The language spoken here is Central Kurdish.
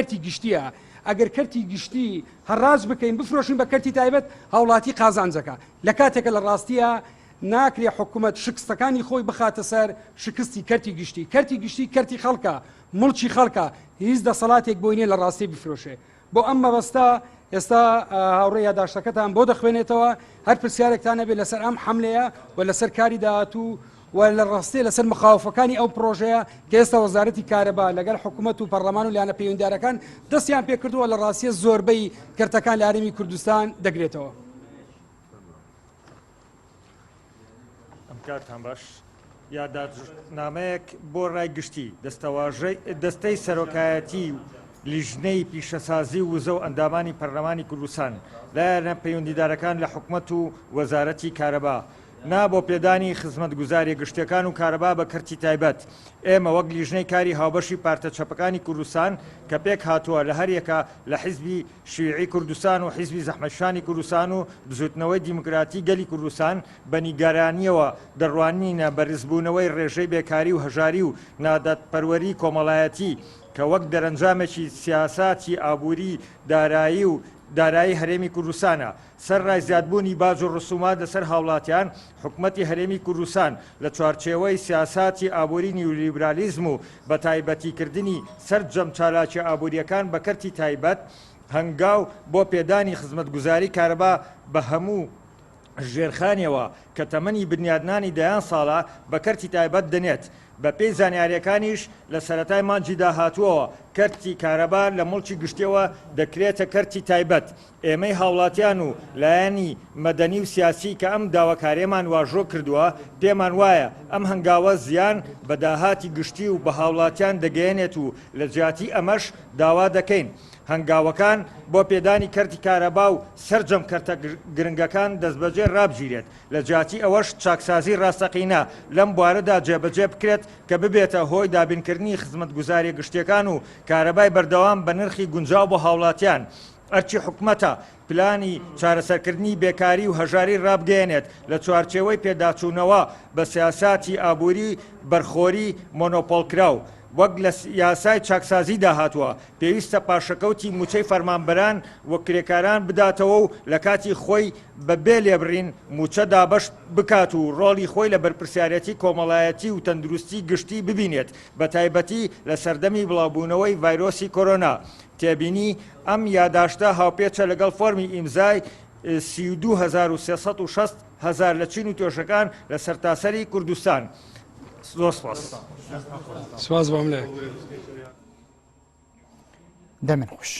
کەرتی گشتیە ئەگەر کەرتی گشتی هەڕاز بکەین بفرۆشین بە کەرتی تایبەت هاوڵاتی قازانجەکە لە کاتێکە لە ڕاستیە ناکرێ حکوومەت شکستەکانی خۆی بخاتە سەر شکستی کەرتی گشتی کەرتی خەڵکە مڵکی خەڵکە هیچ دەسەڵاتێک بۆی نییە لە ڕاستی بفرۆشێ بۆ ئەم مەبەستا ئێستا هاوڕێ یاداشتەکەتان بۆ دەخوێنێتەوە هەر پرسیارێکتان نەبێت لەسەر ئەم حملەیە و لەسەر کاری داهاتوو و لە ڕاستی لەسەر مخاوفەکانی ئەو پرۆژەیە کە ئێستا وەزارەتی کارەبا لەگەڵ حکوومەت و پەرلەمان و لایەنە پەیوەندیدارەکان دەستیان پێ کردووە لە ڕاستیە زۆربەی کەرتەکان لە هەرێمی کوردستان دەگرێتەوە. کاتان باش یادداشتنامەیەک بۆ ڕایگشتی دەستەی سەرۆکایەتی لیژنەی پیشەسازی وزە و ئەندامانی پەرلەمانی کوردستان لایەنە پەیوەندیدارەکان لە حکوومەت و وەزارەتی کارەبا نا بۆ پێدانی خزمەتگوزاریە گشتیەکان و کارەبا بە کەرتی تایبەت ئێمە وەک لیژنەی کاری هاوبەشی پارتە چەپەکانی کوردستان کە پێک هاتووە لە هەریەکە لە حیزبی شیوعی کوردستان و حیزبی زەحمەتشانی کوردستان و بزوتنەوەی دیموکراتی گەلی کوردستان بە نیگەرانیەوە دەڕوانینە بەرزبوونەوەی ڕێژەی بێکاری و هەژاری و نادەتپەروەری کۆمەڵایەتی کە وەک دەرەنجامێکی سیاساتی ئابووری دارایی هەرێمی کوردستانە سەرڕای زیادبوونی باج و ڕسومات لەسەر هاوڵاتیان حکوومەتی هەرێمی کوردستان لە چوارچێوەی سیاساتی ئابووری نیولیبرالیزم و بە تایبەتیکردنی سەرجەم چالاکی ئابووریەکان بە کەرتی تایبەت هەنگاو بۆ پێدانی خزمەتگوزاری کارەبا بە هەموو ژێرخانیەوە کە تەمەنی بنیادنانی دەیان ساڵە بە کەرتی تایبەت دەنێت بە پێی زانیاریەکانیش لە سەرەتای مانجی داهاتووەوە کەرتی کارەبا لە مڵکی گشتیەوە دەکرێتە کەرتی تایبەت ئێمەی هاوڵاتیان و لایەنی مەدەنی و سیاسی کە ئەم داواکاریەمان واژۆ کردووە پێمان وایە ئەم هەنگاوە زیان بە داهاتی گشتی و بە هاوڵاتیان دەگەێنێت و لە جیاتی ئەمەش داوا دەکەین هەنگاوەکان بۆ پێدانی کەرتی کارەبا و سەرجەم کەرتە گرنگەکان دەستبەجێ ڕابگیرێت لە جیاتی ئەوەش چاکسازی ڕاستەقینە لەم بوارەدا جێبەجێ بکرێت کە ببێتە هۆی دابینکردنی خزمەتگوزاری گشتیەکان و کارەبای بەردەوام بە نرخی گونجاو بۆ هاوڵاتیان ئەرچی حکوومەتە پلانی چارەسەرکردنی بێکاری و هەژاری ڕابگەێنێت لە چوارچێوەی پێداچوونەوە بە سیاساتی ئابووری بەرخۆری مۆنۆپۆلکراو وەک لە یاسای چاکسازی داهاتووە پێویستە پاشەکەوتی موچەی فەرمانبەران و کرێکاران بداتەوە و لە کاتی خۆی بەبێ لێبڕین موچە دابەش بکات و ڕۆڵی خۆی لە بەرپرسیارەتی کۆمەڵایەتی و تەندروستی گشتی ببینێت بە تایبەتی لە سەردەمی بڵاوبوونەوەی ڤایرۆسی کۆرۆنا تێبینی ئەم یاداشتە هاوپێچە لەگەڵ فۆرمی ئیمزای 32,360 هزار لە چین و توێژەکان لە سەرتاسەری کوردستان. سواز بۆم لێ دەمێن خۆش.